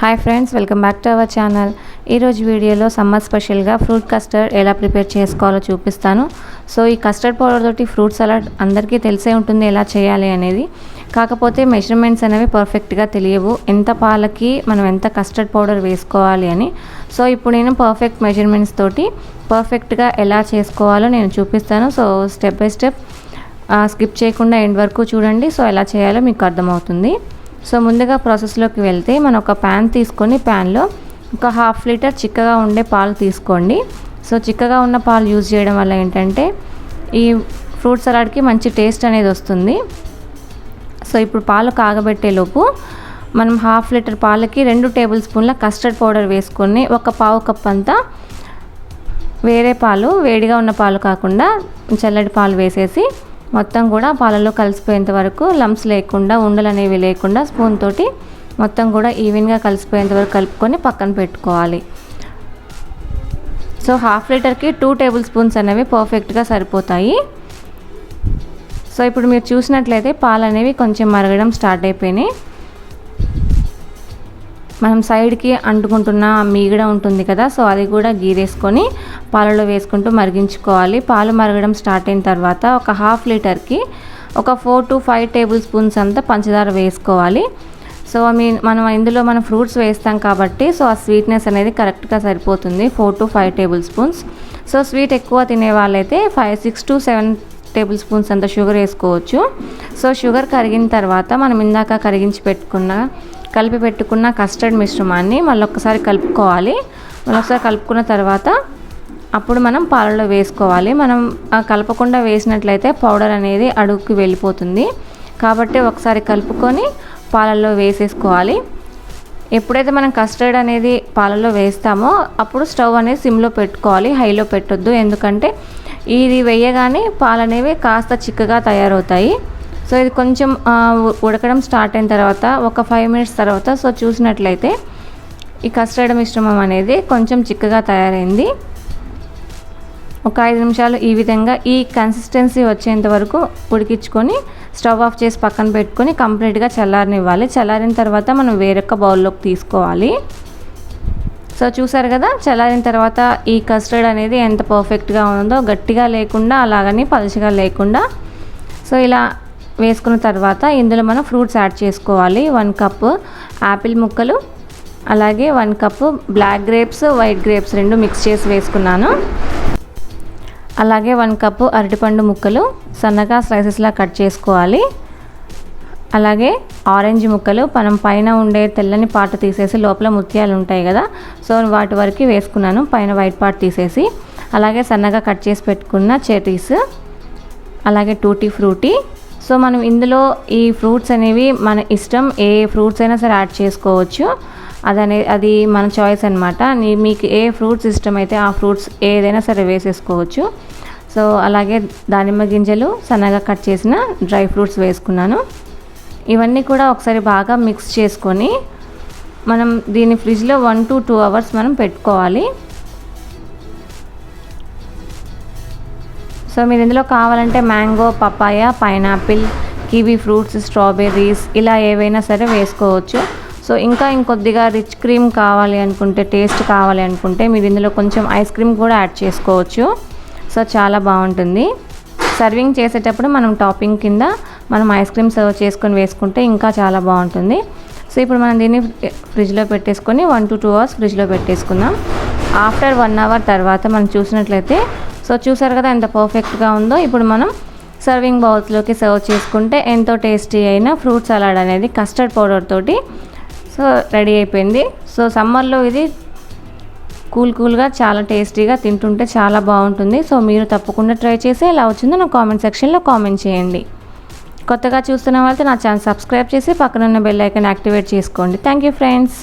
Hi friends, welcome back to our channel. ఈరోజు వీడియోలో summer స్పెషల్గా ఫ్రూట్ కస్టర్డ్ ఎలా ప్రిపేర్ చేసుకోవాలో చూపిస్తాను. సో ఈ కస్టర్డ్ పౌడర్ తోటి ఫ్రూట్ సలాడ్ అందరికీ తెలిసే ఉంటుంది ఎలా చేయాలి అనేది. కాకపోతే మెజర్మెంట్స్ అనేవి పర్ఫెక్ట్గా తెలియవు, ఎంత పాలకి మనం ఎంత కస్టర్డ్ పౌడర్ వేసుకోవాలి అని. సో ఇప్పుడు నేను పర్ఫెక్ట్ మెజర్మెంట్స్ తోటి పర్ఫెక్ట్గా ఎలా చేసుకోవాలో నేను చూపిస్తాను. So step by step skip చేయకుండా ఎండ్ వరకు చూడండి. సో ఎలా చేయాలో మీకు అర్థమవుతుంది. సో ముందుగా ప్రాసెస్లోకి వెళ్తే మనం ఒక ప్యాన్ తీసుకొని ప్యాన్లో ఒక 1/2 లీటర్ చిక్కగా ఉండే పాలు తీసుకోండి. సో చిక్కగా ఉన్న పాలు యూజ్ చేయడం వల్ల ఏంటంటే ఈ ఫ్రూట్ సలాడ్కి మంచి టేస్ట్ అనేది వస్తుంది. సో ఇప్పుడు పాలు కాగబెట్టేలోపు మనం 1/2 లీటర్ పాలకి 2 టేబుల్ స్పూన్ల కస్టర్డ్ పౌడర్ వేసుకొని ఒక 1/2 కప్ అంతా వేరే పాలు, వేడిగా ఉన్న పాలు కాకుండా చల్లటి పాలు వేసేసి మొత్తం కూడా పాలలో కలిసిపోయేంత వరకు లంప్స్ లేకుండా, ఉండలు అనేవి లేకుండా స్పూన్ తోటి మొత్తం కూడా ఈవెన్గా కలిసిపోయేంత వరకు కలుపుకొని పక్కన పెట్టుకోవాలి. సో 1/2 లీటర్కి 2 టేబుల్ స్పూన్స్ అనేవి పర్ఫెక్ట్గా సరిపోతాయి. సో ఇప్పుడు మీరు చూసినట్లయితే పాలు అనేవి కొంచెం మరగడం స్టార్ట్ అయిపోయినాయి. మనం సైడ్కి అంటుకుంటున్న మీగడ ఉంటుంది కదా, సో అది కూడా గీరేసుకొని పాలలో వేసుకుంటూ మరిగించుకోవాలి. పాలు మరగడం స్టార్ట్ అయిన తర్వాత ఒక 1/2 లీటర్కి ఒక 4 to 5 టేబుల్ స్పూన్స్ అంతా పంచదార వేసుకోవాలి. సో మనం ఇందులో మనం ఫ్రూట్స్ వేస్తాం కాబట్టి సో ఆ స్వీట్నెస్ అనేది కరెక్ట్గా సరిపోతుంది, 4 to 5 table spoons. So sweet ఎక్కువ తినే వాళ్ళైతే 6 to 7 టేబుల్ స్పూన్స్ అంత షుగర్ వేసుకోవచ్చు. సో షుగర్ కరిగిన తర్వాత మనం ఇందాక కలిపి పెట్టుకున్న కస్టర్డ్ మిశ్రమాన్ని మళ్ళీ ఒకసారి కలుపుకోవాలి. కలుపుకున్న తర్వాత అప్పుడు మనం పాలలో వేసుకోవాలి. మనం కలపకుండా వేసినట్లయితే పౌడర్ అనేది అడుగుకి వెళ్ళిపోతుంది. కాబట్టి ఒకసారి కలుపుకొని పాలల్లో వేసేసుకోవాలి. ఎప్పుడైతే మనం కస్టర్డ్ అనేది పాలల్లో వేస్తామో అప్పుడు స్టవ్ అనేది సిమ్లో పెట్టుకోవాలి, హైలో పెట్టొద్దు. ఎందుకంటే ఇది వేయగానే పాలు అనేవి కాస్త చిక్కగా తయారవుతాయి. సో ఇది కొంచెం ఉడకడం స్టార్ట్ అయిన తర్వాత ఒక 5 మినిట్స్ తర్వాత సో చూసినట్లయితే ఈ కస్టర్డ్ మిశ్రమం అనేది కొంచెం చిక్కగా తయారైంది. ఒక 5 నిమిషాలు ఈ విధంగా ఈ కన్సిస్టెన్సీ వచ్చేంత వరకు ఉడికించుకొని స్టవ్ ఆఫ్ చేసి పక్కన పెట్టుకొని కంప్లీట్గా చల్లారనివ్వాలి. చల్లారిన తర్వాత మనం వేరొక బౌల్లోకి తీసుకోవాలి. సో చూసారు కదా, చల్లారిన తర్వాత ఈ కస్టర్డ్ అనేది ఎంత పర్ఫెక్ట్గా ఉందో, గట్టిగా లేకుండా అలాగని పలుచగా లేకుండా. సో ఇలా వేసుకున్న తర్వాత ఇందులో మనం ఫ్రూట్స్ యాడ్ చేసుకోవాలి. 1 కప్ యాపిల్ ముక్కలు, అలాగే 1 cup black grapes, white grapes 2 mix చేసి వేసుకున్నాను. అలాగే 1 కప్ అరటిపండు ముక్కలు సన్నగా స్లైసెస్లా కట్ చేసుకోవాలి. అలాగే ఆరెంజ్ ముక్కలు, మనం పైన ఉండే తెల్లని పార్ట్ తీసేసి లోపల ముత్యాలు ఉంటాయి కదా, సో వాటి వరకు వేసుకున్నాను, పైన వైట్ పార్ట్ తీసేసి. అలాగే సన్నగా కట్ చేసి పెట్టుకున్న చెర్రీస్, అలాగే టూటీ ఫ్రూటీ. సో మనం ఇందులో ఈ ఫ్రూట్స్ అనేవి మన ఇష్టం, ఏ ఫ్రూట్స్ అయినా సరే యాడ్ చేసుకోవచ్చు. అది మన చాయిస్ అనమాట. మీకు ఏ ఫ్రూట్స్ ఇష్టమైతే ఆ ఫ్రూట్స్ ఏదైనా సరే వేసేసుకోవచ్చు. సో అలాగే దానిమ్మ గింజలు, సన్నగా కట్ చేసిన డ్రై ఫ్రూట్స్ వేసుకున్నాను. ఇవన్నీ కూడా ఒకసారి బాగా మిక్స్ చేసుకొని మనం దీన్ని ఫ్రిడ్జ్లో 1 to 2 అవర్స్ మనం పెట్టుకోవాలి. సో మీరు ఇందులో కావాలంటే mango, papaya, pineapple, kiwi fruits, strawberries ఇలా ఏవైనా సరే వేసుకోవచ్చు. సో ఇంకా ఇంకొద్దిగా రిచ్ క్రీమ్ కావాలి అనుకుంటే, టేస్ట్ కావాలి అనుకుంటే మీరు ఇందులో కొంచెం ఐస్ క్రీమ్ కూడా యాడ్ చేసుకోవచ్చు. సో చాలా బాగుంటుంది. సర్వింగ్ చేసేటప్పుడు మనం టాపింగ్ కింద మనం ఐస్ క్రీమ్ సర్వ్ చేసుకొని వేసుకుంటే ఇంకా చాలా బాగుంటుంది. సో ఇప్పుడు మనం దీన్ని ఫ్రిడ్జ్లో పెట్టేసుకొని 1 to 2 అవర్స్ ఫ్రిడ్జ్లో పెట్టేసుకుందాం. ఆఫ్టర్ 1 అవర్ తర్వాత మనం చూసినట్లయితే సో చూసారు కదా ఎంత పర్ఫెక్ట్గా ఉందో. ఇప్పుడు మనం సర్వింగ్ బౌల్స్లోకి సర్వ్ చేసుకుంటే ఎంతో టేస్టీ అయిన ఫ్రూట్ సలాడ్ అనేది కస్టర్డ్ పౌడర్ తోటి సో రెడీ అయిపోయింది. సో సమ్మర్లో ఇది కూల్గా చాలా టేస్టీగా తింటుంటే చాలా బాగుంటుంది. సో మీరు తప్పకుండా ట్రై చేసి ఎలా వచ్చిందో నా కామెంట్ సెక్షన్లో కామెంట్ చేయండి. కొత్తగా చూస్తున్న వాళ్ళతో నా ఛానల్ సబ్స్క్రైబ్ చేసి పక్కన ఉన్న బెల్ ఐకాన్ యాక్టివేట్ చేసుకోండి. Thank you friends.